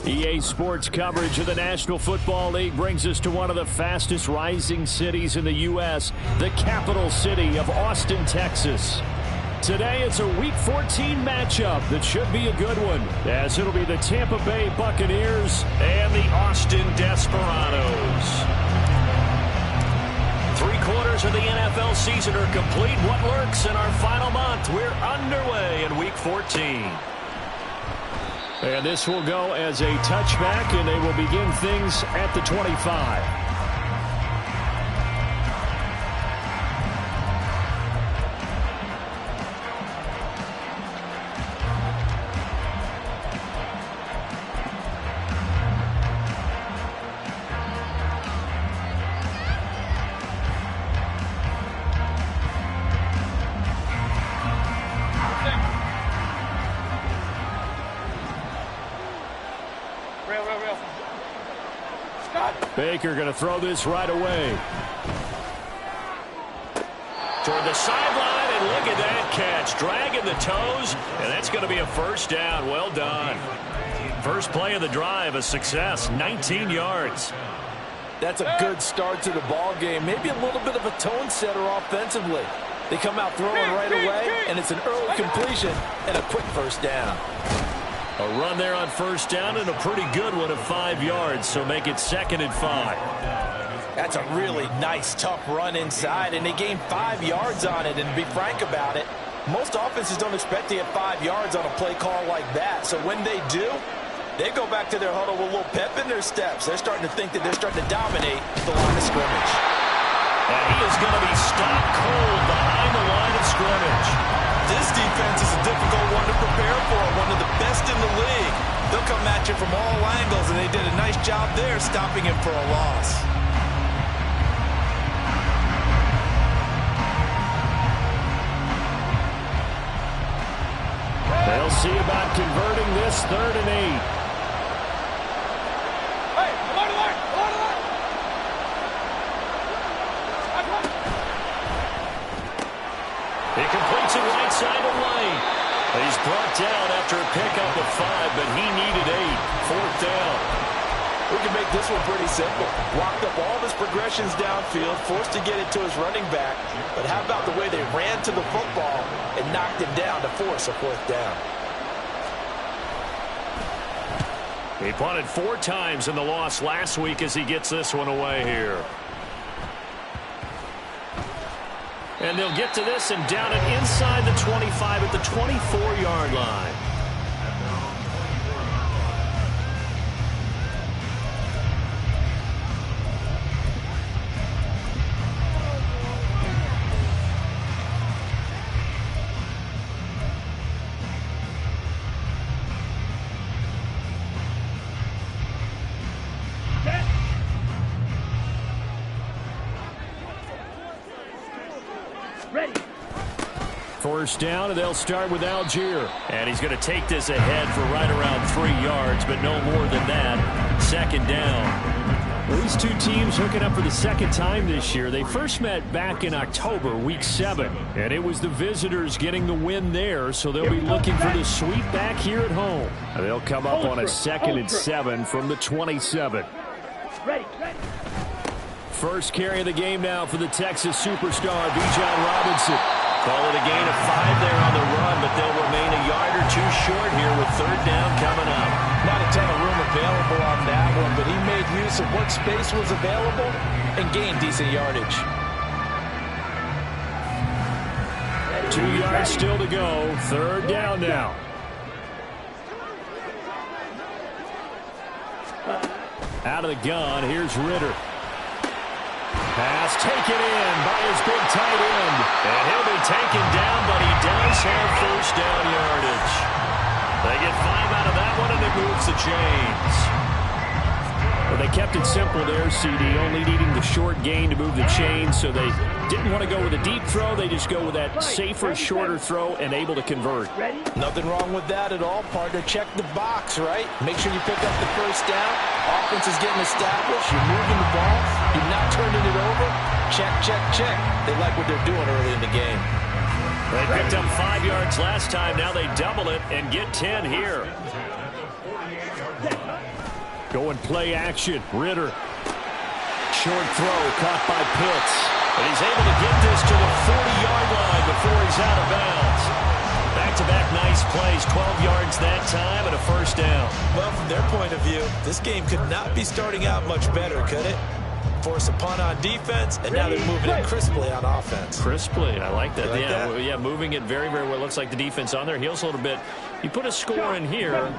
EA Sports coverage of the National Football League brings us to one of the fastest rising cities in the U.S., the capital city of Austin, Texas. Today it's a Week 14 matchup that should be a good one, as it'll be the Tampa Bay Buccaneers and the Austin Desperados. 3/4 of the NFL season are complete. What lurks in our final month? We're underway in Week 14. And this will go as a touchback, and they will begin things at the 25. Baker going to throw this right away. Toward the sideline, and look at that catch. Dragging the toes, and that's going to be a first down. Well done. First play of the drive, a success, 19 yards. That's a good start to the ball game. Maybe a little bit of a tone setter offensively. They come out throwing right away, and it's an early completion and a quick first down. A run there on first down and a pretty good one of 5 yards, so make it 2nd and 5. That's a really nice, tough run inside, and they gained 5 yards on it. And to be frank about it, most offenses don't expect to get 5 yards on a play call like that. So when they do, they go back to their huddle with a little pep in their steps. They're starting to think that they're starting to dominate the line of scrimmage. And he is going to be stopped cold behind the line of scrimmage. This defense is a difficult one to prepare for, one of the best in the league. They'll come at you from all angles, and they did a nice job there stopping him for a loss. They'll see about converting this 3rd and 8. He completes it right side of lane. He's brought down after a pickup of 5, but he needed 8. 4th down. We can make this one pretty simple. Blocked up all of his progressions downfield, forced to get it to his running back. But how about the way they ran to the football and knocked him down to force a 4th down? He punted 4 times in the loss last week as he gets this one away here. And they'll get to this and down it inside the 25 at the 24-yard line. First down, and they'll start with Algier. And he's going to take this ahead for right around 3 yards, but no more than that. 2nd down. Well, these two teams hooking up for the 2nd time this year. They first met back in October, Week 7. And it was the visitors getting the win there, so they'll be looking for the sweep back here at home. And they'll come up on a 2nd and 7 from the 27. First carry of the game now for the Texas superstar, Bijan Robinson. Call it a gain of 5 there on the run, but they'll remain a yard or 2 short here with 3rd down coming up. Not a ton of room available on that one, but he made use of what space was available and gained decent yardage. 2 yards still to go. 3rd down now. Out of the gun, here's Ritter. Pass taken in by his big tight end. And he'll be taken down, but he does have first down yardage. They get 5 out of that one, and it moves the chains. Well, they kept it simple there, CD, only needing the short gain to move the chains, so they didn't want to go with a deep throw. They just go with that safer, shorter throw and able to convert. Nothing wrong with that at all, partner. Check the box, right? Make sure you pick up the first down. Offense is getting established. You're moving the ball. You're not turning it over. Check, check, check. They like what they're doing early in the game. They picked up 5 yards last time. Now they double it and get 10 here. Going play action. Ritter. Short throw caught by Pitts. And he's able to get this to the 40-yard line before he's out of bounds. Back-to-back nice plays, 12 yards that time and a first down. Well, from their point of view, this game could not be starting out much better, could it? Force a punt on defense, and now they're moving it crisply on offense. Crisply, I like that. You like that? Yeah, moving it very, very well. Looks like the defense on their heels a little bit. You put a score in here,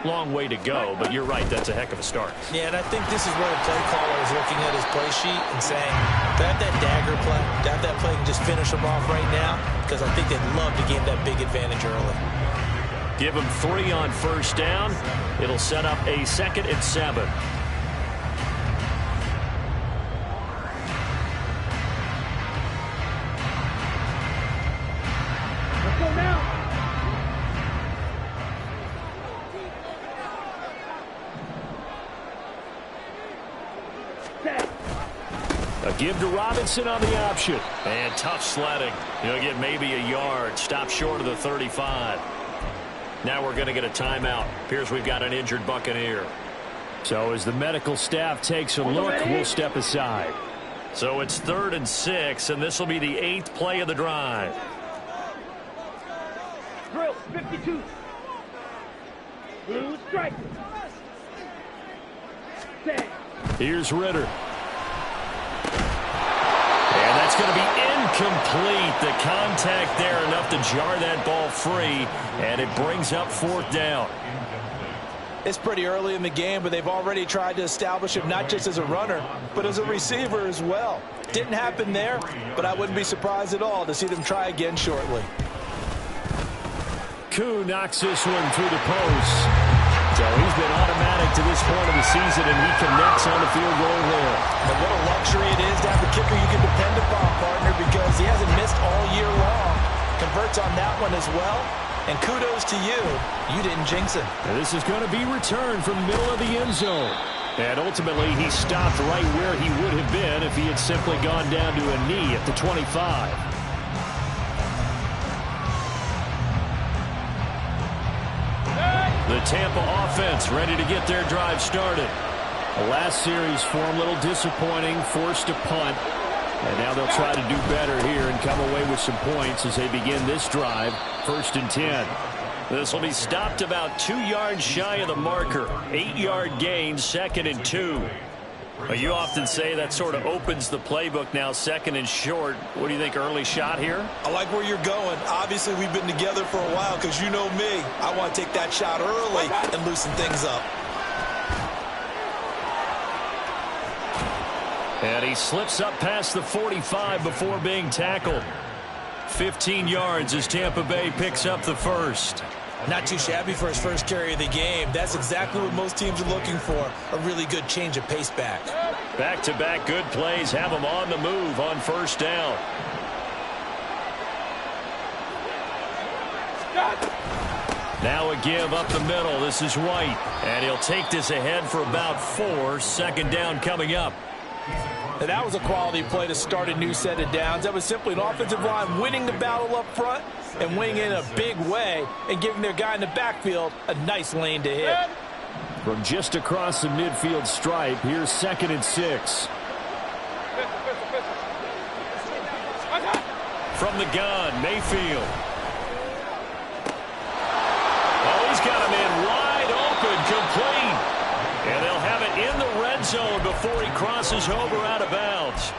long way to go, but you're right, that's a heck of a start. Yeah, and I think this is where the play caller is looking at his play sheet and saying, do I have that dagger play? Do I have that play and just finish them off right now? Because I think they'd love to gain that big advantage early. Give them 3 on first down. It'll set up a 2nd and 7. Let's go now. A give to Robinson on the option. And tough sledding. He'll get maybe a yard. Stop short of the 35. Now we're going to get a timeout. Appears we've got an injured Buccaneer. So as the medical staff takes a look, we'll step aside. So it's 3rd and 6, and this will be the 8th play of the drive. Drill 52. Blue strike. 10. Here's Ritter. And that's going to be incomplete. The contact there enough to jar that ball free, and it brings up 4th down. It's pretty early in the game, but they've already tried to establish him not just as a runner, but as a receiver as well. Didn't happen there, but I wouldn't be surprised at all to see them try again shortly. Koo knocks this one through the post. So he's been automatic to this point of the season, and he connects on the field goal there. And what a luxury it is to have a kicker you can depend upon, partner, because he hasn't missed all year long. Converts on that one as well. And kudos to you. You didn't jinx it. And this is going to be returned from the middle of the end zone. And ultimately, he stopped right where he would have been if he had simply gone down to a knee at the 25. The Tampa offense ready to get their drive started. The last series for them, a little disappointing, forced a punt. And now they'll try to do better here and come away with some points as they begin this drive, 1st and 10. This will be stopped about 2 yards shy of the marker. 8-yard gain, 2nd and 2. But you often say that sort of opens the playbook now, 2nd and short. What do you think, early shot here? I like where you're going. Obviously, we've been together for a while because you know me. I want to take that shot early and loosen things up. And he slips up past the 45 before being tackled. 15 yards as Tampa Bay picks up the first. Not too shabby for his first carry of the game. That's exactly what most teams are looking for, a really good change of pace back. Back-to-back good plays have him on the move on first down. Now a give up the middle. This is White. And he'll take this ahead for about 4. 2nd down coming up. And that was a quality play to start a new set of downs. That was simply an offensive line winning the battle up front and winning in a big way and giving their guy in the backfield a nice lane to hit. From just across the midfield stripe, here's 2nd and 6. From the gun, Mayfield. Oh, he's got him in wide open, complete. And they'll have it in the red zone before he crosses over out of bounds.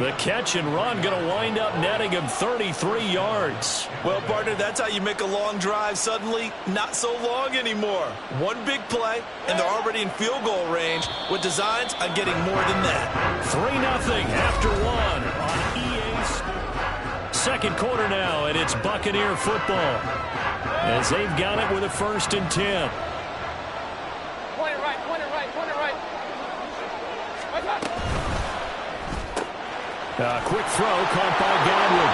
The catch and run going to wind up netting him 33 yards. Well, partner, that's how you make a long drive suddenly not so long anymore. One big play, and they're already in field goal range with designs on getting more than that. 3-0 after 1 on EA Sports. 2nd quarter now, and it's Buccaneer football as they've got it with a 1st and 10. Point it right. Quick throw caught by Godwin.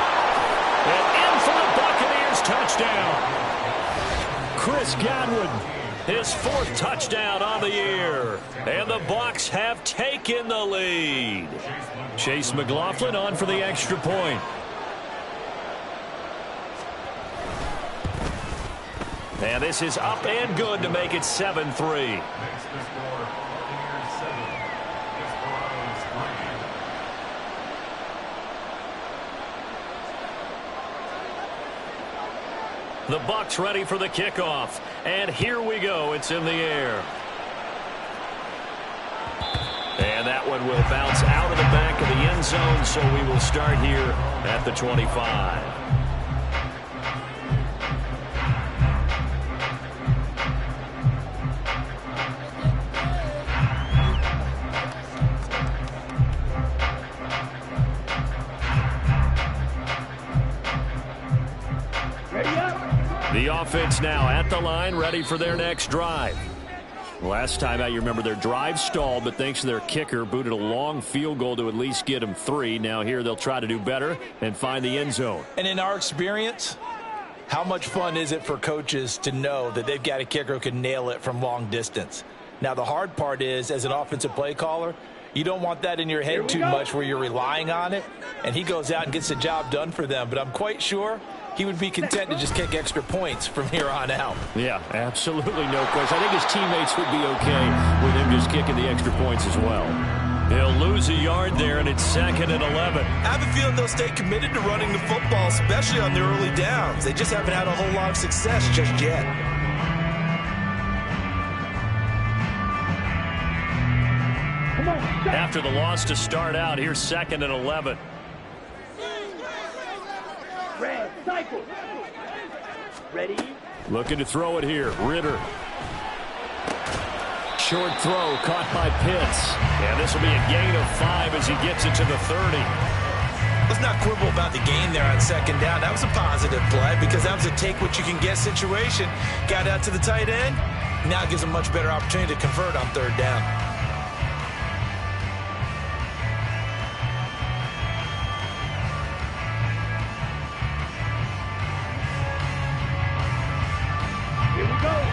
And in for the Buccaneers touchdown. Chris Godwin, his 4th touchdown on the year. And the Bucs have taken the lead. Chase McLaughlin on for the extra point. And this is up and good to make it 7-3. The Bucs ready for the kickoff. And here we go. It's in the air. And that one will bounce out of the back of the end zone, so we will start here at the 25. The offense now at the line, ready for their next drive. Last time out, you remember their drive stalled, but thanks to their kicker, booted a long field goal to at least get them 3. Now here they'll try to do better and find the end zone. And in our experience, how much fun is it for coaches to know that they've got a kicker who can nail it from long distance? Now the hard part is, as an offensive play caller, you don't want that in your head too much where you're relying on it, and he goes out and gets the job done for them. But I'm quite sure he would be content to just kick extra points from here on out. Yeah, absolutely no question. I think his teammates would be okay with him just kicking the extra points as well. He'll lose a yard there, and it's 2nd and 11. I have a feeling they'll stay committed to running the football, especially on the early downs. They just haven't had a whole lot of success just yet. After the loss to start out, here's 2nd and 11. Red, cycle. Ready? Looking to throw it here. Ritter. Short throw caught by Pitts. And this will be a gain of 5 as he gets it to the 30. Let's not quibble about the gain there on 2nd down. That was a positive play because that was a take-what-you-can-get situation. Got out to the tight end. Now it gives a much better opportunity to convert on 3rd down.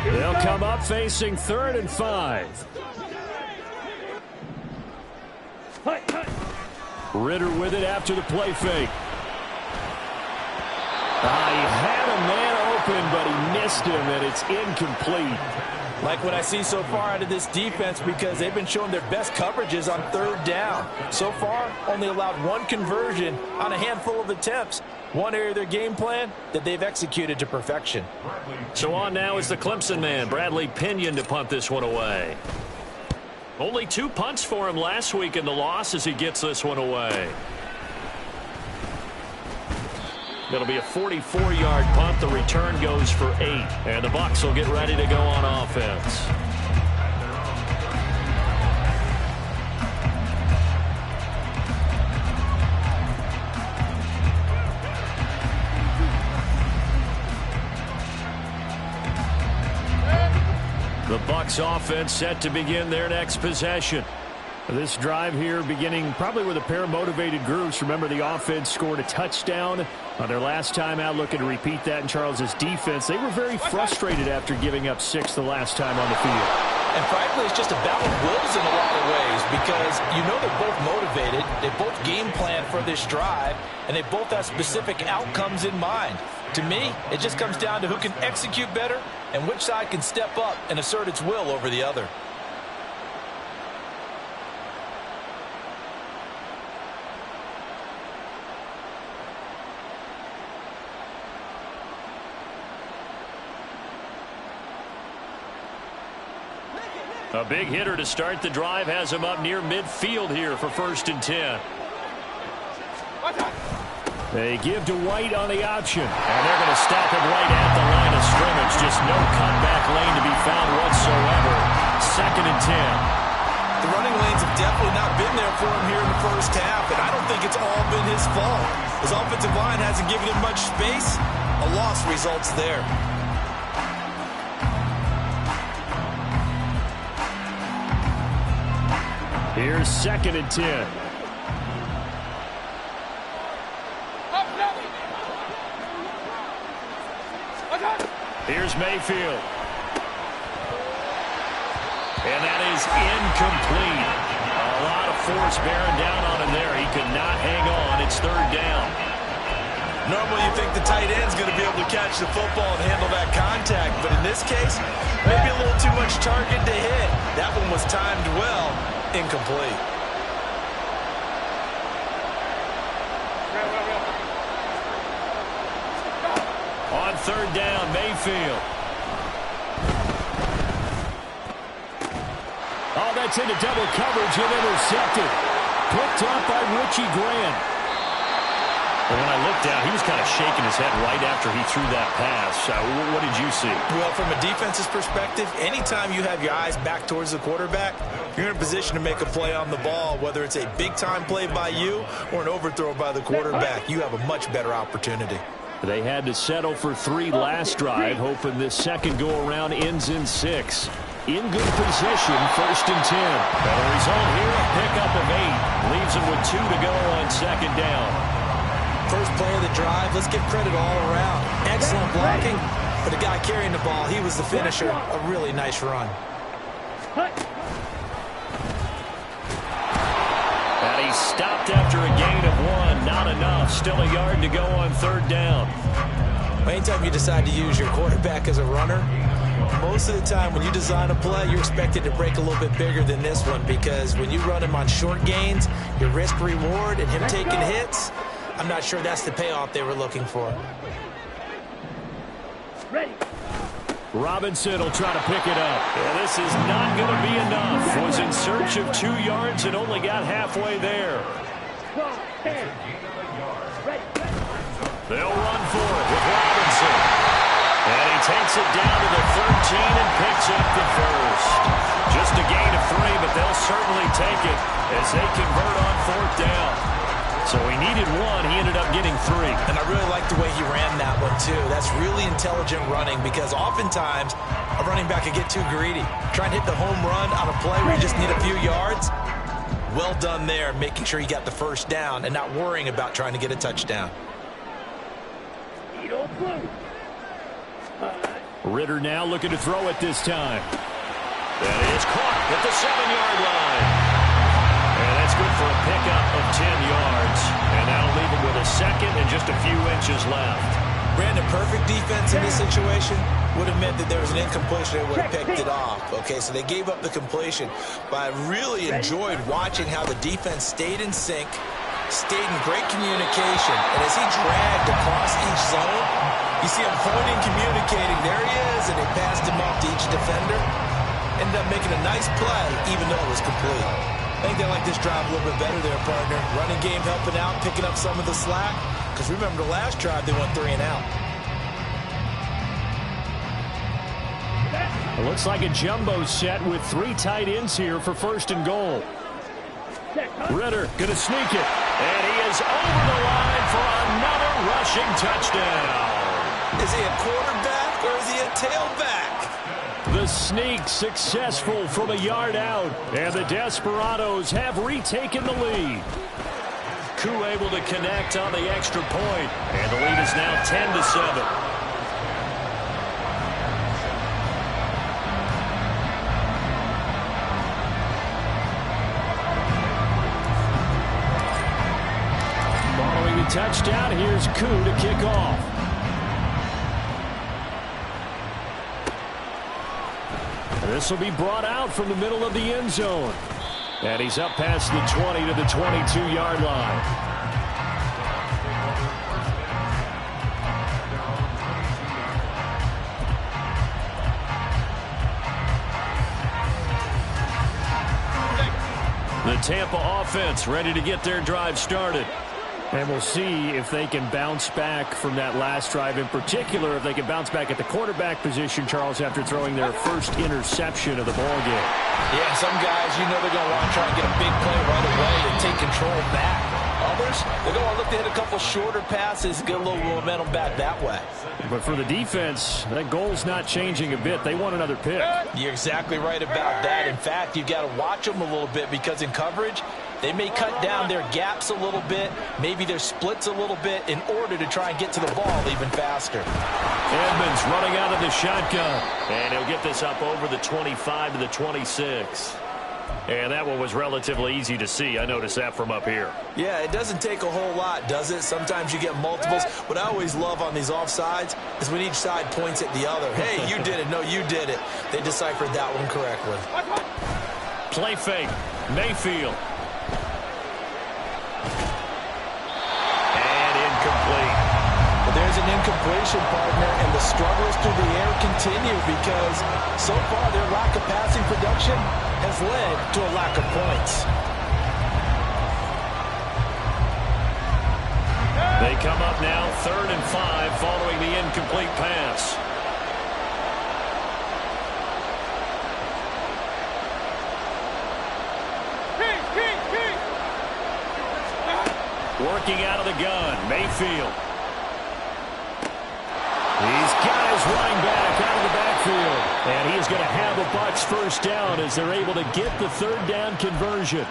They'll come up facing 3rd and 5. Ritter with it after the play fake. He had a man open, but he missed him, and it's incomplete. Like what I see so far out of this defense, because they've been showing their best coverages on 3rd down. So far, only allowed 1 conversion on a handful of attempts. One area of their game plan that they've executed to perfection. So on now is the Clemson man, Bradley Pinion, to punt this one away. Only 2 punts for him last week in the loss as he gets this one away. It'll be a 44-yard punt. The return goes for 8. And the Bucs will get ready to go on offense. The Bucs offense set to begin their next possession. This drive here beginning probably with a pair of motivated groups. Remember, the offense scored a touchdown on their last time out, looking to repeat that in Charles's defense. They were very frustrated after giving up 6 the last time on the field. And frankly, it's just a battle of wills in a lot of ways because you know they're both motivated, they both game plan for this drive, and they both have specific outcomes in mind. To me, it just comes down to who can execute better and which side can step up and assert its will over the other. A big hitter to start the drive has him up near midfield here for 1st and 10. They give to White on the option, and they're going to stack him right at the line of scrimmage. Just no cutback lane to be found whatsoever. 2nd and 10. The running lanes have definitely not been there for him here in the first half, and I don't think it's all been his fault. His offensive line hasn't given him much space. A loss results there. Here's 2nd and 10. Here's Mayfield. And that is incomplete. A lot of force bearing down on him there. He could not hang on. It's 3rd down. Normally you think the tight end's going to be able to catch the football and handle that contact, but in this case, maybe a little too much target to hit. That one was timed well. Incomplete. On third down, Mayfield. Oh, that's into double coverage and intercepted. Picked up by Richie Grant. And when I looked down, he was kind of shaking his head right after he threw that pass. What did you see? Well, from a defense's perspective, anytime you have your eyes back towards the quarterback, you're in a position to make a play on the ball, whether it's a big-time play by you or an overthrow by the quarterback. You have a much better opportunity. They had to settle for 3 last drive, hoping this second go-around ends in 6. In good position, 1st and 10. And the result here, a pickup of 8. Leaves them with 2 to go on second down. First play of the drive, let's give credit all around. Excellent blocking, but the guy carrying the ball, he was the finisher. A really nice run. And he stopped after a gain of 1. Not enough. Still a yard to go on third down. Anytime you decide to use your quarterback as a runner, most of the time when you design a play, you're expected to break a little bit bigger than this one, because when you run him on short gains, your risk-reward and him taking hits, I'm not sure that's the payoff they were looking for. Ready. Robinson will try to pick it up. Yeah, this is not going to be enough. Was in search of 2 yards and only got halfway there. They'll run for it with Robinson. And he takes it down to the 13 and picks up the first. Just a gain of 3, but they'll certainly take it as they convert on 4th down. So he needed 1. He ended up getting 3. And I really like the way he ran that one, too. That's really intelligent running, because oftentimes a running back can get too greedy. Trying to hit the home run on a play where you just need a few yards. Well done there, making sure he got the first down and not worrying about trying to get a touchdown. Ritter now looking to throw it this time. That is caught at the 7-yard line. And that's good for a pickup of 10 yards. And that'll leave him with a second and just a few inches left. Brandon, perfect defense in this situation would have meant that there was an incompletion and would have picked it off. Okay, so they gave up the completion. But I really enjoyed watching how the defense stayed in sync, stayed in great communication. And as he dragged across each zone, you see him pointing, communicating. There he is, and they passed him off to each defender. Ended up making a nice play, even though it was complete. I think they like this drive a little bit better there, partner. Running game helping out, picking up some of the slack. Because remember, the last drive, they went 3 and out. It looks like a jumbo set with 3 tight ends here for 1st and goal. Ritter going to sneak it. And he is over the line for another rushing touchdown. Is he a quarterback or is he a tailback? The sneak successful from a yard out. And the Desperados have retaken the lead. Koo able to connect on the extra point. And the lead is now 10-7. Touchdown. Here's Koo to kick off. This will be brought out from the middle of the end zone. And he's up past the 20 to the 22-yard line. The Tampa offense ready to get their drive started. And we'll see if they can bounce back from that last drive, in particular, if they can bounce back at the quarterback position, Charles, after throwing their first interception of the ballgame. Yeah, some guys, you know they're going to want to try and get a big play right away and take control back. Others, they're going to look to hit a couple shorter passes, get a little momentum back that way. But for the defense, that goal's not changing a bit. They want another pick. You're exactly right about that. In fact, you've got to watch them a little bit, because in coverage, they may cut down their gaps a little bit, maybe their splits a little bit, in order to try and get to the ball even faster. Edmonds running out of the shotgun. And he'll get this up over the 25 to the 26. And that one was relatively easy to see. I noticed that from up here. Yeah, it doesn't take a whole lot, does it? Sometimes you get multiples. What I always love on these offsides is when each side points at the other. Hey, you did it. No, you did it. They deciphered that one correctly. Play fake. Mayfield. And incomplete. But there's a an incompletion, partner, and the struggles through the air continue because so far their lack of passing production has led to a lack of points. They come up now 3rd and 5 following the incomplete pass. Working out of the gun, Mayfield. He's got his running back out of the backfield. And he's going to have the Bucs first down as they're able to get the 3rd down conversion.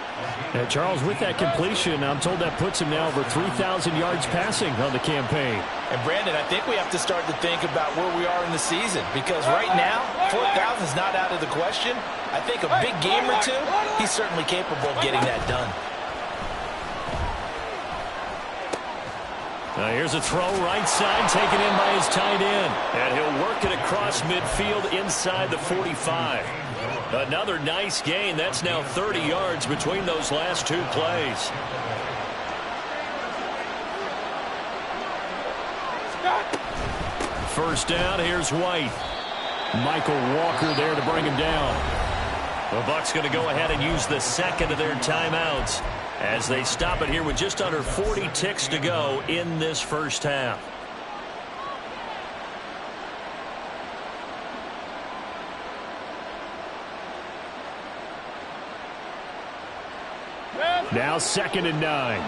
And Charles, with that completion, I'm told that puts him now over 3,000 yards passing on the campaign. And Brandon, I think we have to start to think about where we are in the season because right now, 4,000 is not out of the question. I think a big game or two, he's certainly capable of getting that done. Now here's a throw right side taken in by his tight end. And he'll work it across midfield inside the 45. Another nice gain. That's now 30 yards between those last 2 plays. First down, here's White. Michael Walker there to bring him down. The Bucs going to go ahead and use the second of their timeouts as they stop it here with just under 40 ticks to go in this first half. Now 2nd and 9.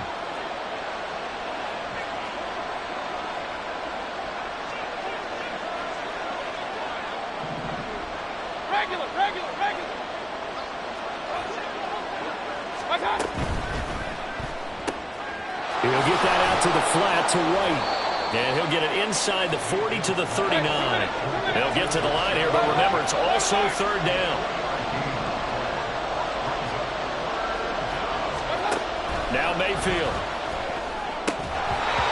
He'll get that out to the flat to White. And he'll get it inside the 40 to the 39. They'll get to the line here, but remember, it's also 3rd down. Now Mayfield.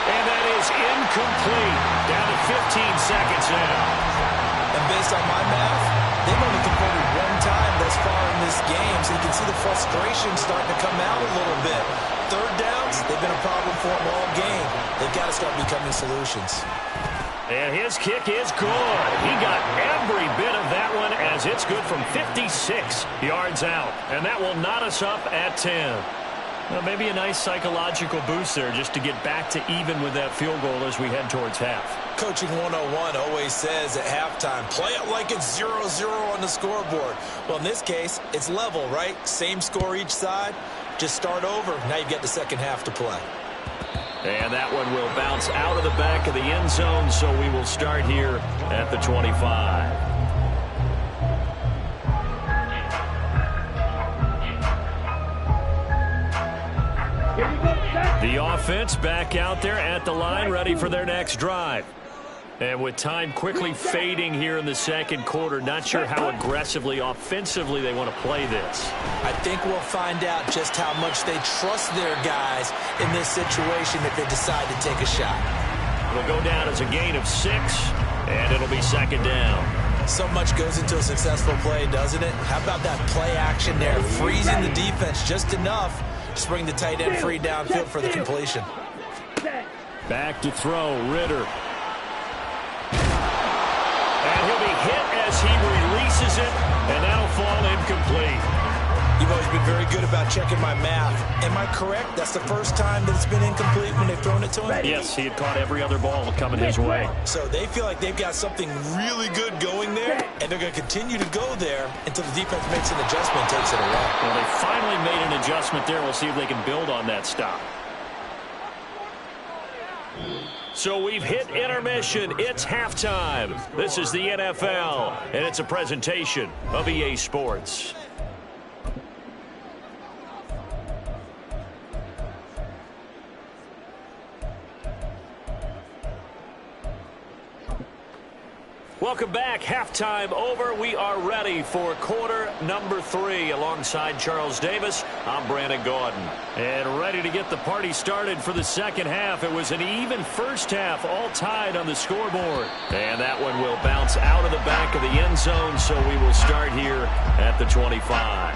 And that is incomplete. Down to 15 seconds now. And based on my math, they've only converted 1 time thus far in this game, so you can see the frustration starting to come out a little bit. 3rd downs, they've been a problem for them all game. They've got to start becoming solutions. And his kick is good. He got every bit of that one as it's good from 56 yards out. And that will knot us up at 10. Well, maybe a nice psychological boost there just to get back to even with that field goal as we head towards half. Coaching 101 always says at halftime, play it like it's 0-0 on the scoreboard. Well, in this case, it's level, right? Same score each side. Just start over. Now you've got the second half to play. And that one will bounce out of the back of the end zone, so we will start here at the 25. The offense back out there at the line, ready for their next drive. And with time quickly fading here in the second quarter, not sure how aggressively, offensively they want to play this. I think we'll find out just how much they trust their guys in this situation if they decide to take a shot. It'll go down as a gain of 6, and it'll be 2nd down. So much goes into a successful play, doesn't it? How about that play action there, freezing the defense just enough to bring the tight end free downfield for the completion. Back to throw, Ritter. And he'll be hit as he releases it, and that'll fall incomplete. You've always been very good about checking my math. Am I correct? That's the first time that it's been incomplete when they've thrown it to him? Yes, he had caught every other ball coming his way. So they feel like they've got something really good going there, and they're going to continue to go there until the defense makes an adjustment and takes it away. Well, they finally made an adjustment there. We'll see if they can build on that stop. So we've hit intermission. It's halftime. This is the NFL, and it's a presentation of EA Sports. Welcome back. Halftime over. We are ready for quarter number 3. Alongside Charles Davis, I'm Brandon Gordon. And ready to get the party started for the second half. It was an even first half, all tied on the scoreboard. And that one will bounce out of the back of the end zone, so we will start here at the 25.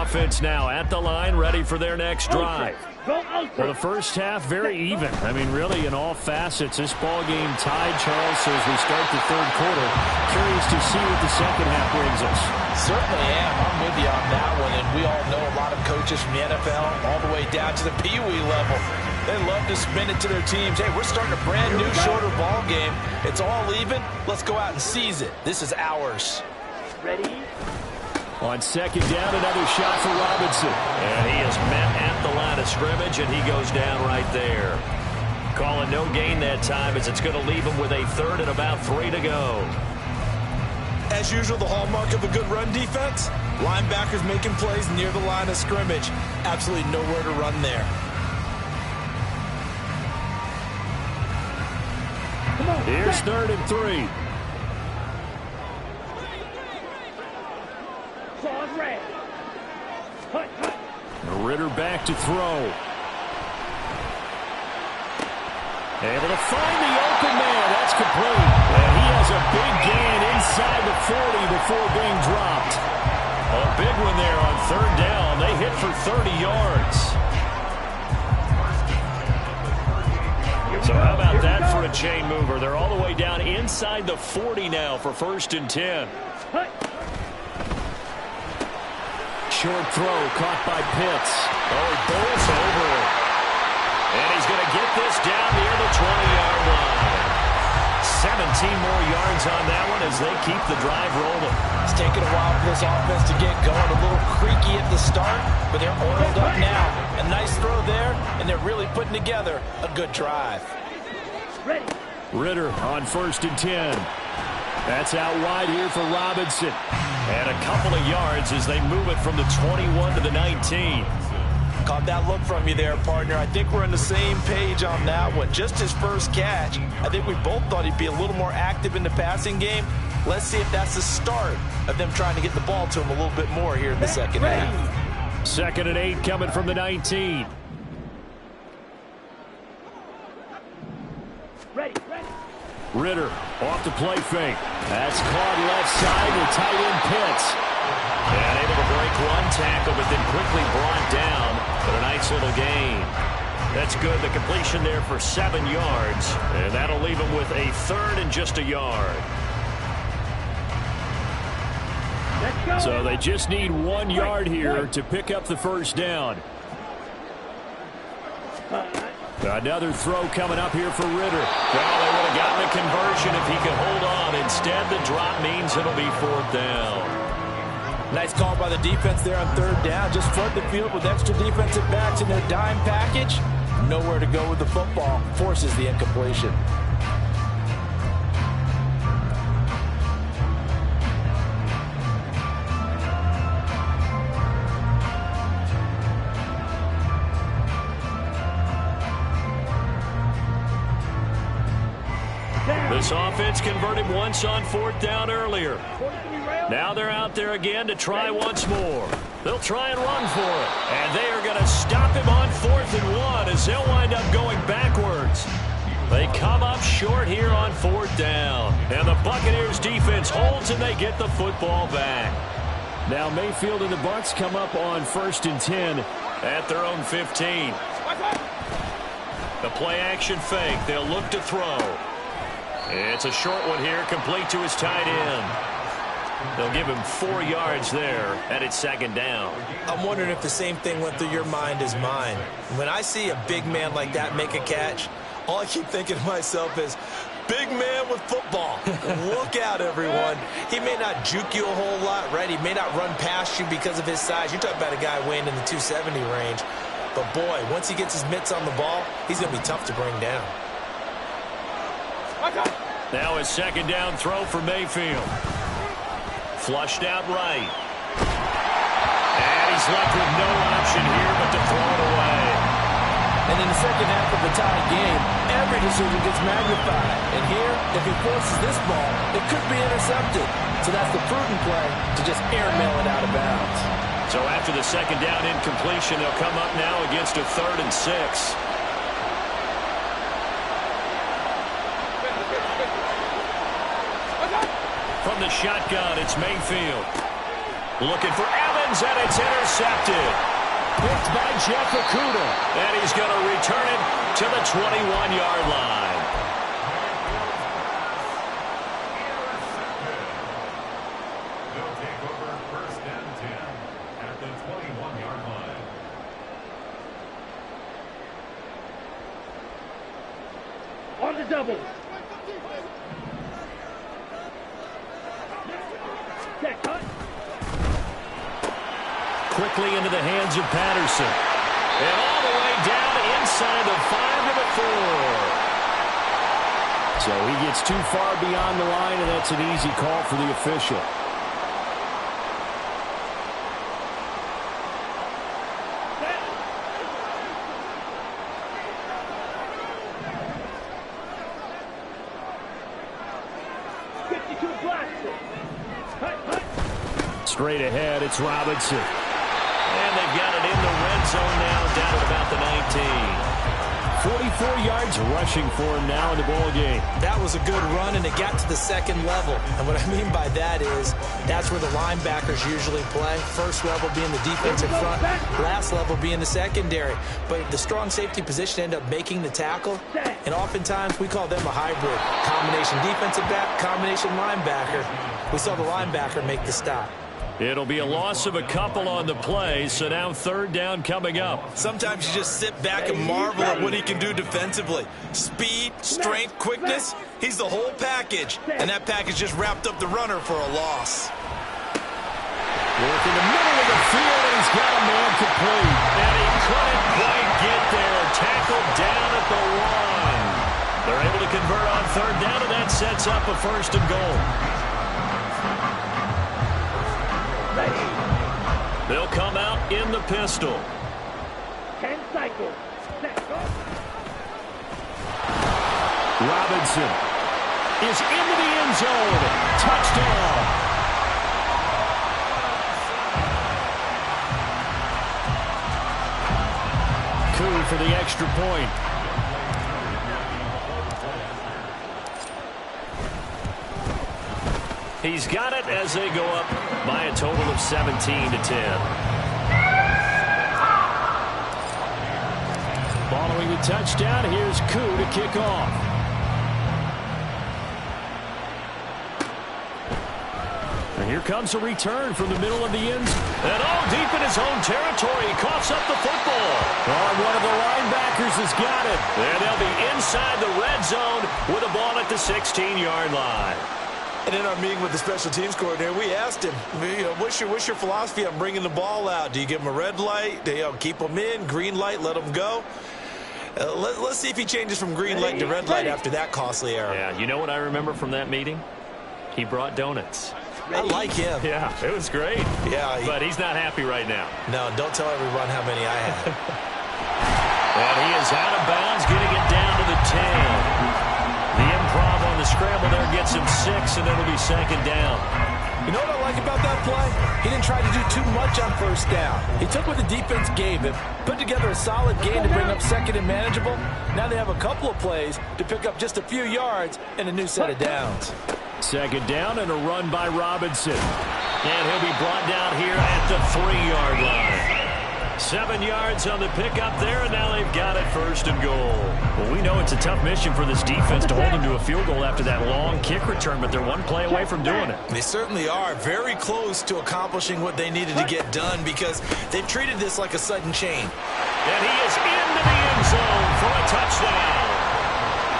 offense now at the line, ready for their next drive. Well, the first half, very even. I mean, really, in all facets, this ball game tied, Charles, so as we start the third quarter. Curious to see what the second half brings us. Certainly am. I'm with you on that one, and we all know a lot of coaches from the NFL all the way down to the Pee Wee level. They love to spin it to their teams. Hey, we're starting a brand new, shorter ball game. It's all even. Let's go out and seize it. This is ours. Ready? On second down, another shot for Robinson. And he is met at the line of scrimmage, and he goes down right there. Calling no gain that time as it's going to leave him with a third and about 3 to go. As usual, the hallmark of a good run defense, linebackers making plays near the line of scrimmage. Absolutely nowhere to run there. Here's 3rd and 3. Ritter back to throw. Able to find the open man. That's complete. And he has a big gain inside the 40 before being dropped. A big one there on 3rd down. They hit for 30 yards. So how about that for a chain mover? They're all the way down inside the 40 now for 1st and 10. Short throw caught by Pitts. Oh, he bowls over it. And he's going to get this down near the 20-yard line. 17 more yards on that one as they keep the drive rolling. It's taken a while for this offense to get going. A little creaky at the start, but they're oiled up now. A nice throw there, and they're really putting together a good drive. Ritter on 1st and 10. That's out wide here for Robinson. And a couple of yards as they move it from the 21 to the 19. Caught that look from you there, partner. I think we're on the same page on that one. Just his first catch. I think we both thought he'd be a little more active in the passing game. Let's see if that's the start of them trying to get the ball to him a little bit more here in the second half. 2nd and 8 coming from the 19. Ritter off the play fake. That's caught left side with tight end Pitts. And able to break one tackle, but then quickly brought down for a nice little gain. That's good. The completion there for 7 yards. And that'll leave him with a 3rd and just a yard. So they just need 1 yard here to pick up the 1st down. Another throw coming up here for Ritter. Well, they would have gotten a conversion if he could hold on. Instead, the drop means it'll be 4th down. Nice call by the defense there on 3rd down. Just flood the field with extra defensive backs in their dime package. Nowhere to go with the football. Forces the incompletion. This offense converted once on 4th down earlier. Now they're out there again to try once more. They'll try and run for it. And they are going to stop him on 4th and 1 as they'll wind up going backwards. They come up short here on 4th down. And the Buccaneers defense holds and they get the football back. Now Mayfield and the Bucs come up on 1st and 10 at their own 15. The play action fake. They'll look to throw. It's a short one here, complete to his tight end. They'll give him 4 yards there, and it's 2nd down. I'm wondering if the same thing went through your mind as mine. When I see a big man like that make a catch, all I keep thinking to myself is, big man with football. Look out, everyone. He may not juke you a whole lot, right? He may not run past you because of his size. You're talking about a guy weighing in the 270 range. But, boy, once he gets his mitts on the ball, he's going to be tough to bring down. Now a 2nd down throw for Mayfield. Flushed out right. And he's left with no option here but to throw it away. And in the second half of the tie game, every decision gets magnified. And here, if he forces this ball, it could be intercepted. So that's the prudent play to just airmail it out of bounds. So after the 2nd down incompletion, they'll come up now against a 3rd and 6. From the shotgun, it's Mayfield. Looking for Evans. runs, and it's intercepted. Picked by Jeff Okudah. And he's going to return it to the 21-yard line. They'll take over 1st and 10 at the 21-yard line. On the double. Set, cut. Quickly into the hands of Patterson. And all the way down inside the 5 to the 4. So he gets too far beyond the line, and that's an easy call for the official. Straight ahead, it's Robinson. And they've got it in the red zone now, down at about the 19. 44 yards rushing for him now in the ball game. That was a good run, and it got to the second level. And what I mean by that is that's where the linebackers usually play. First level being the defensive front, last level being the secondary. But the strong safety position ended up making the tackle, and oftentimes we call them a hybrid. Combination defensive back, combination linebacker. We saw the linebacker make the stop. It'll be a loss of a couple on the play, so now 3rd down coming up. Sometimes you just sit back and marvel at what he can do defensively. Speed, strength, quickness, he's the whole package. And that package just wrapped up the runner for a loss. Work in the middle of the field, and he's got a man complete. And he couldn't quite get there. Tackled down at the 1. They're able to convert on 3rd down, and that sets up a 1st and goal. They'll come out in the pistol. 10 cycles. Set, go. Robinson is into the end zone. Touchdown. Coup for the extra point. He's got it as they go up by a total of 17 to 10. Following the touchdown, here's Coup to kick off. And here comes a return from the middle of the end zone. And all deep in his own territory, he coughs up the football. Oh, one of the linebackers has got it. And they'll be inside the red zone with a ball at the 16-yard line. And in our meeting with the special teams coordinator, we asked him, what's your philosophy on bringing the ball out? Do you give him a red light? Do you keep them in? Green light, let them go? Let's see if he changes from green light to red light after that costly error. Yeah, you know what I remember from that meeting? He brought donuts. I like him. Yeah, it was great. Yeah, but he's not happy right now. No, don't tell everyone how many I had. And he is out of bounds, getting it down to the 10. The improv on the scramble there gets him 6, and it'll be 2nd down. You know what I like about that play? He didn't try to do too much on 1st down. He took what the defense gave him, put together a solid game to bring up 2nd and manageable. Now they have a couple of plays to pick up just a few yards and a new set of downs. 2nd down and a run by Robinson. And he'll be brought down here at the 3-yard line. 7 yards on the pickup there, and now they've got it 1st and goal. Well, we know it's a tough mission for this defense to hold them to a field goal after that long kick return, but they're one play away from doing it. They certainly are very close to accomplishing what they needed to get done because they've treated this like a sudden change. And he is into the end zone for a touchdown.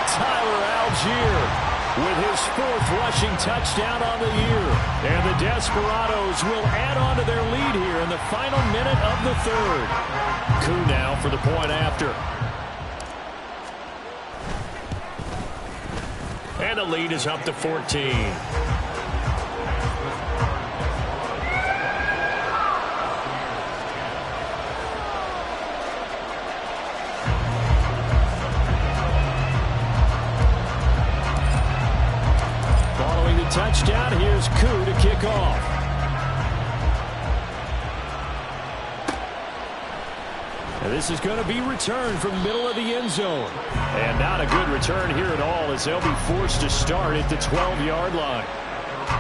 Tyler Algier with his 4th rushing touchdown on the year. And the Desperados will add on to their lead here in the final minute of the 3rd. Coup now for the point after. And the lead is up to 14. Touchdown, here's Coup to kick off. And this is going to be returned from the middle of the end zone. And not a good return here at all as they'll be forced to start at the 12-yard line.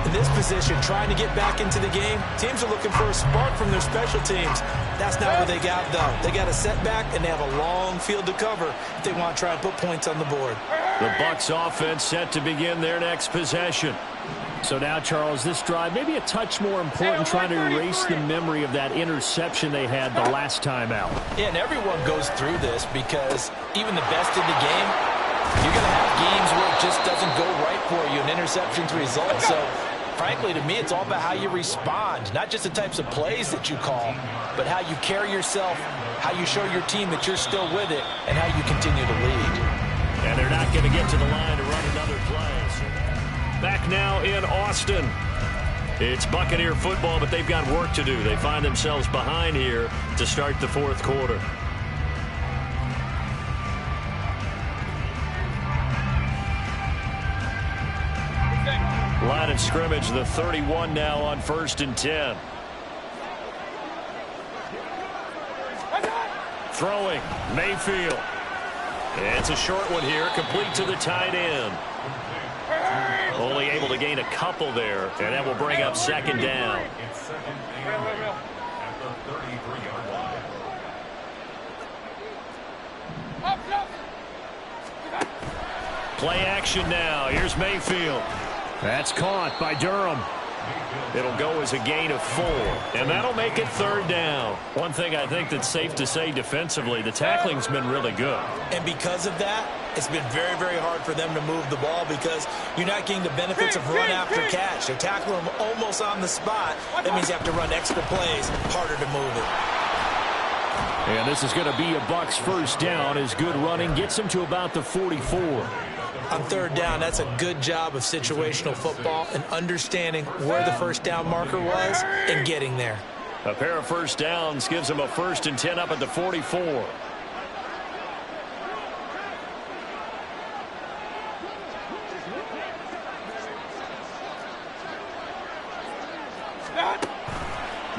In this position, trying to get back into the game, teams are looking for a spark from their special teams. That's not what they got, though. They got a setback, and they have a long field to cover if they want to try and put points on the board. The Bucs offense set to begin their next possession. So now, Charles, this drive maybe a touch more important, trying to erase the memory of that interception they had the last time out. Yeah, and everyone goes through this because even the best in the game, you're going to have games where it just doesn't go right for you, and interceptions result. So, frankly, to me, it's all about how you respond, not just the types of plays that you call, but how you carry yourself, how you show your team that you're still with it, and how you continue to lead. And they're not going to get to the line to run another play. Back now in Austin. It's Buccaneer football, but they've got work to do. They find themselves behind here to start the fourth quarter. Line of scrimmage, the 31 now on 1st and 10. Throwing, Mayfield. It's a short one here, complete to the tight end. Only able to gain a couple there, and that will bring up 2nd down. It's 2nd and 8 at the 33-yard line. Play action now. Here's Mayfield. That's caught by Durham. It'll go as a gain of 4, and that'll make it 3rd down. One thing I think that's safe to say defensively, the tackling's been really good. And because of that, it's been very, very hard for them to move the ball because you're not getting the benefits of run after catch. They're tackling them almost on the spot. That means you have to run extra plays, harder to move it. And this is going to be a Bucs 1st down as good running gets them to about the 44. On 3rd down, that's a good job of situational football and understanding where the 1st down marker was and getting there. A pair of 1st downs gives them a 1st and 10 up at the 44.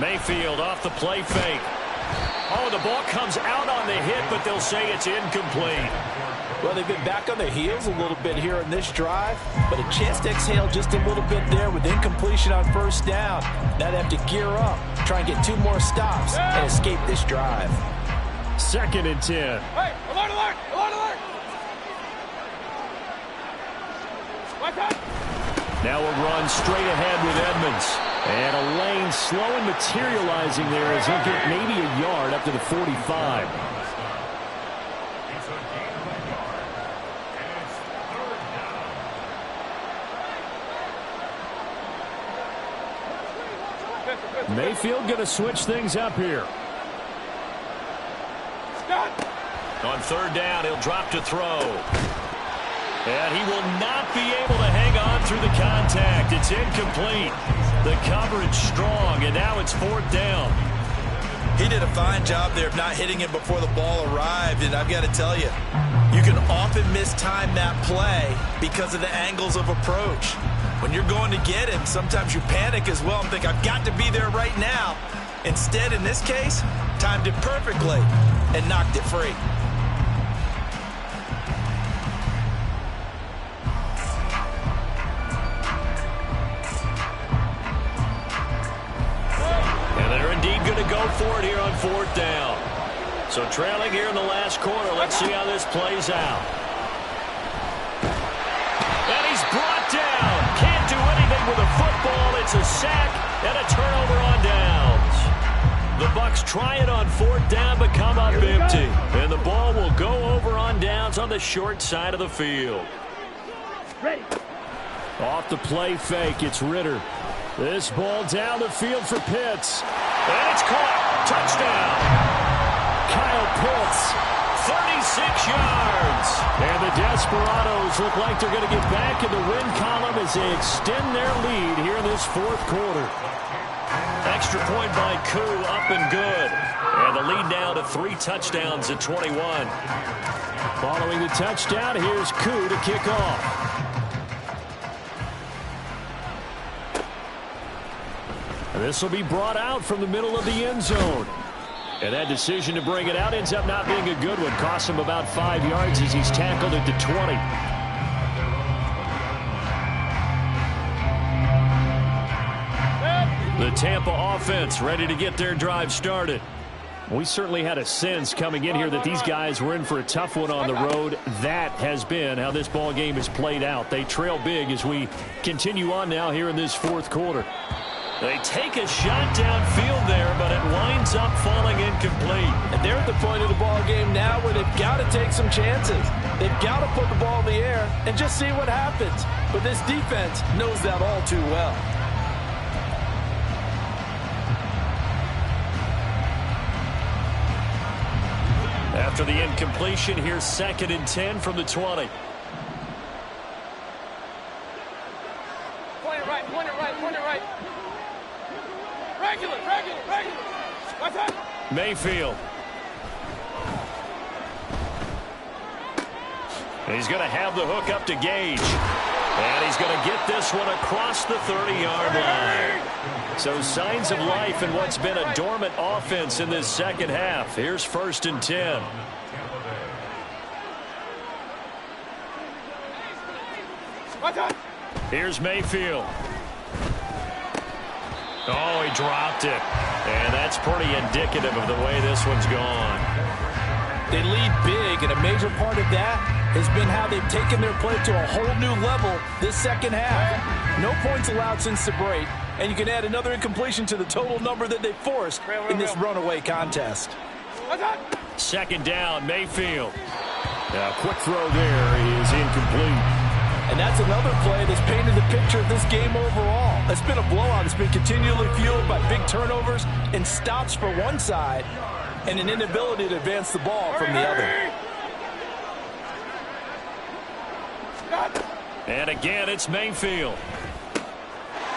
Mayfield off the play fake. Oh, the ball comes out on the hit, but they'll say it's incomplete. Well, they've been back on their heels a little bit here in this drive, but a chance to exhale just a little bit there with incompletion on 1st down. Now they have to gear up, try and get 2 more stops, and escape this drive. 2nd and 10. Hey, alert, alert, alert, alert! Now a run straight ahead with Edmonds. And a lane slow and materializing there as he'll get maybe a yard up to the 45. It's a gain of a yard, and it's 3rd down. Mayfield going to switch things up here. On 3rd down, he'll drop to throw. And he will not be able to hang on through the contact. It's incomplete. The coverage strong, and now it's 4th down. He did a fine job there of not hitting him before the ball arrived, and I've got to tell you, you can often mistime that play because of the angles of approach. When you're going to get him, sometimes you panic as well and think, I've got to be there right now. Instead, in this case, timed it perfectly and knocked it free. Going to go for it here on 4th down. So trailing here in the last quarter. Let's see how this plays out. And he's brought down. Can't do anything with a football. It's a sack and a turnover on downs. The Bucs try it on 4th down but come up empty. And the ball will go over on downs on the short side of the field. Ready. Off the play fake, it's Ritter. This ball down the field for Pitts. And it's caught. Touchdown. Kyle Pitts, 36 yards. And the Desperados look like they're going to get back in the win column as they extend their lead here in this 4th quarter. Extra point by Koo, up and good. And the lead now to 3 touchdowns at 21. Following the touchdown, here's Koo to kick off. This will be brought out from the middle of the end zone. And that decision to bring it out ends up not being a good one. Costs him about 5 yards as he's tackled at the 20. The Tampa offense ready to get their drive started. We certainly had a sense coming in here that these guys were in for a tough one on the road. That has been how this ball game has played out. They trail big as we continue on now here in this fourth quarter. They take a shot downfield there, but it winds up falling incomplete. And they're at the point of the ball game now where they've got to take some chances. They've got to put the ball in the air and just see what happens. But this defense knows that all too well. After the incompletion, here's 2nd and 10 from the 20. Point it right, point it right, point it right. Regular. What's up? Mayfield. He's going to have the hook up to Gage. And he's going to get this one across the 30-yard line. So signs of life in what's been a dormant offense in this second half. Here's 1st and 10. Here's Mayfield. Oh, he dropped it. And that's pretty indicative of the way this one's gone. They lead big, and a major part of that has been how they've taken their play to a whole new level this second half. No points allowed since the break, and you can add another incompletion to the total number that they forced in this runaway contest. 2nd down, Mayfield. Now, quick throw there is incomplete. And that's another play that's painted the picture of this game overall. It's been a blowout. It's been continually fueled by big turnovers and stops for one side and an inability to advance the ball from the other. And again, it's Mayfield.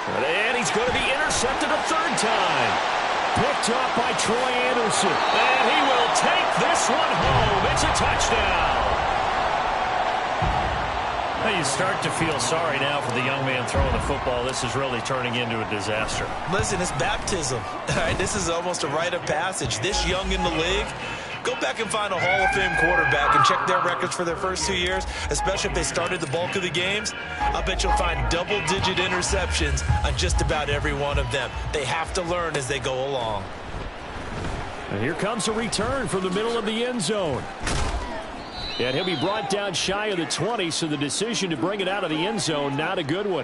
And he's going to be intercepted a 3rd time. Picked up by Troy Anderson. And he will take this one home. It's a touchdown. You start to feel sorry now for the young man throwing the football. This is really turning into a disaster. Listen, it's baptism. All right, this is almost a rite of passage. This young in the league, go back and find a Hall of Fame quarterback and check their records for their first 2 years, especially if they started the bulk of the games. I bet you'll find double-digit interceptions on just about every one of them. They have to learn as they go along. And here comes a return from the middle of the end zone. And he'll be brought down shy of the 20, so the decision to bring it out of the end zone, not a good one.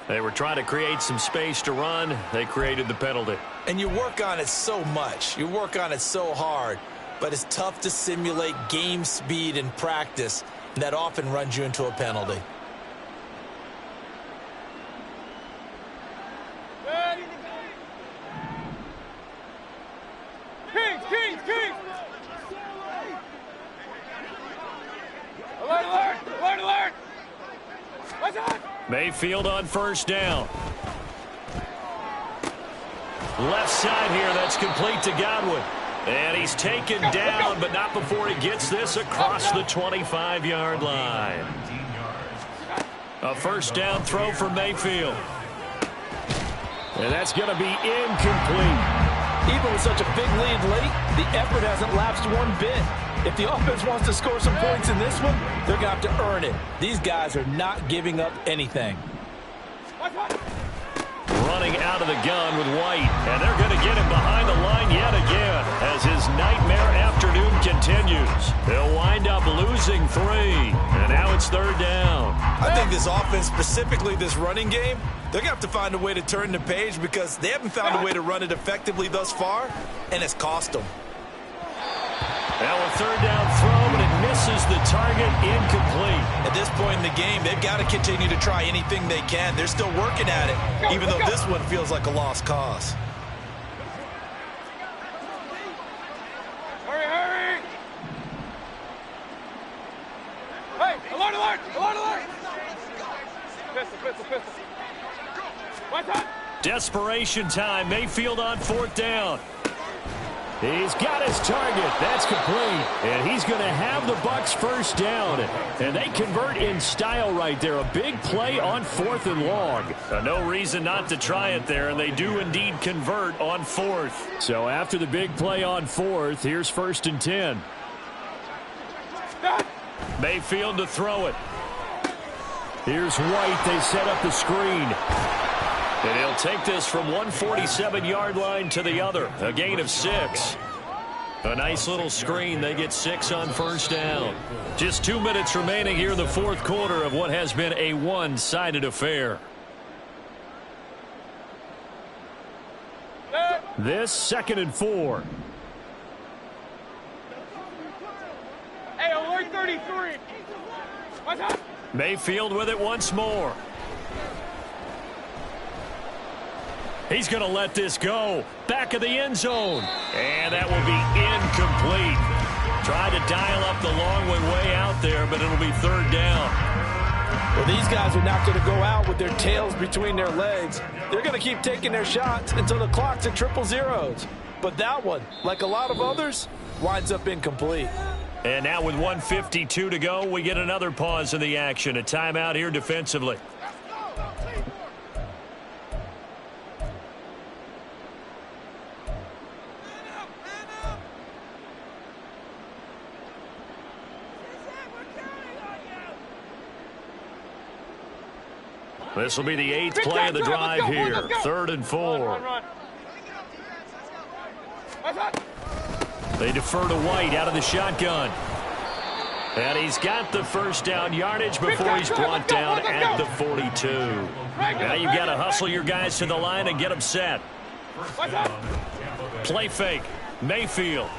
They were trying to create some space to run. They created the penalty. And you work on it so much. You work on it so hard. But it's tough to simulate game speed in practice. And that often runs you into a penalty. Kings! Alert! What's up? Mayfield on 1st down. Left side here, that's complete to Godwin. And he's taken down, but not before he gets this across the 25-yard line. A 1st down throw for Mayfield. And that's going to be incomplete. Even with such a big lead late, the effort hasn't lapsed one bit. If the offense wants to score some points in this one, they're going to have to earn it. These guys are not giving up anything. Running out of the gun with White, and they're going to get him behind the line yet again as his nightmare afternoon continues. They'll wind up losing 3, and now it's 3rd down. I think this offense, specifically this running game, they're going to have to find a way to turn the page because they haven't found a way to run it effectively thus far, and it's cost them. Now a 3rd down throw, but it misses the target, incomplete. At this point in the game, they've got to continue to try anything they can. They're still working at it, even though this one feels like a lost cause. Hurry! Hey, alert! Pistol. What's up? Desperation time. Mayfield on 4th down. He's got his target. That's complete. And he's going to have the Bucs 1st down. And they convert in style right there. A big play on 4th and long. No reason not to try it there. And they do indeed convert on 4th. So after the big play on 4th, here's 1st and 10. Mayfield to throw it. Here's White. They set up the screen. And he'll take this from 147-yard line to the other. A gain of 6. A nice little screen. They get 6 on first down. Just 2 minutes remaining here in the fourth quarter of what has been a one-sided affair. This 2nd and 4. Hey, alert 33. What's up? Mayfield with it once more. He's going to let this go. Back of the end zone. And that will be incomplete. Tried to dial up the long one way out there, but it'll be 3rd down. Well, these guys are not going to go out with their tails between their legs. They're going to keep taking their shots until the clock's at 000. But that one, like a lot of others, winds up incomplete. And now with 1:52 to go, we get another pause in the action. A timeout here defensively. This will be the 8th play of the drive here. 3rd and 4. They defer to White out of the shotgun. And he's got the first down yardage before he's brought down at the 42. Now you've got to hustle your guys to the line and get them set. Play fake. Mayfield.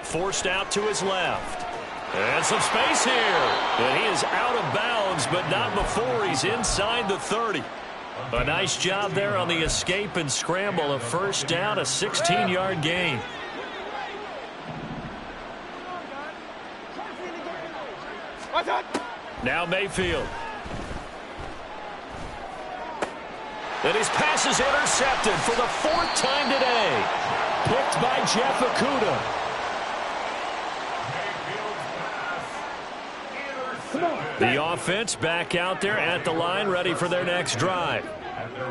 Forced out to his left. And some space here. And he is out of bounds, but not before he's inside the 30. A nice job there on the escape and scramble. A first down, a 16-yard gain. Now Mayfield. And his pass is intercepted for the 4th time today. Picked by Jeff Okudah. The offense back out there at the line, ready for their next drive.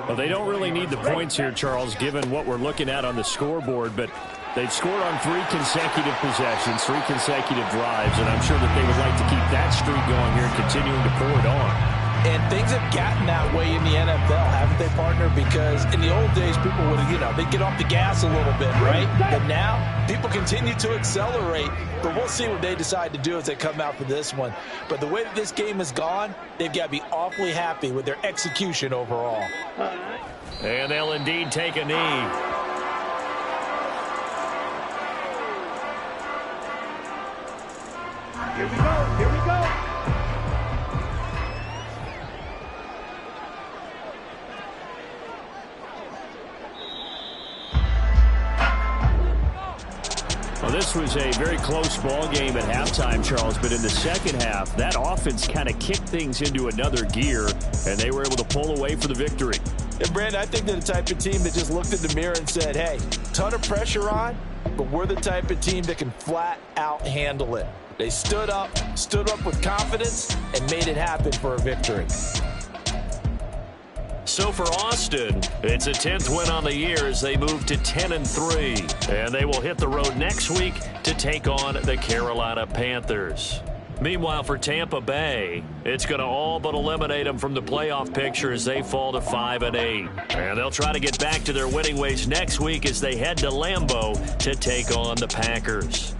Well, they don't really need the points here, Charles, given what we're looking at on the scoreboard, but they've scored on 3 consecutive possessions, 3 consecutive drives, and I'm sure that they would like to keep that streak going here and continuing to pour it on. And things have gotten that way in the NFL, haven't they, partner? Because in the old days, people would, they'd get off the gas a little bit, right? But now, people continue to accelerate. But we'll see what they decide to do as they come out for this one. But the way that this game has gone, they've got to be awfully happy with their execution overall. And they'll indeed take a knee. Here we go. Here we go. Well, this was a very close ball game at halftime, Charles, but in the second half, that offense kind of kicked things into another gear, and they were able to pull away for the victory. And, Brandon, I think they're the type of team that just looked in the mirror and said, hey, ton of pressure on, but we're the type of team that can flat out handle it. They stood up with confidence, and made it happen for a victory. So for Austin, it's a 10th win on the year as they move to 10-3. And they will hit the road next week to take on the Carolina Panthers. Meanwhile, for Tampa Bay, it's going to all but eliminate them from the playoff picture as they fall to 5-8. And they'll try to get back to their winning ways next week as they head to Lambeau to take on the Packers.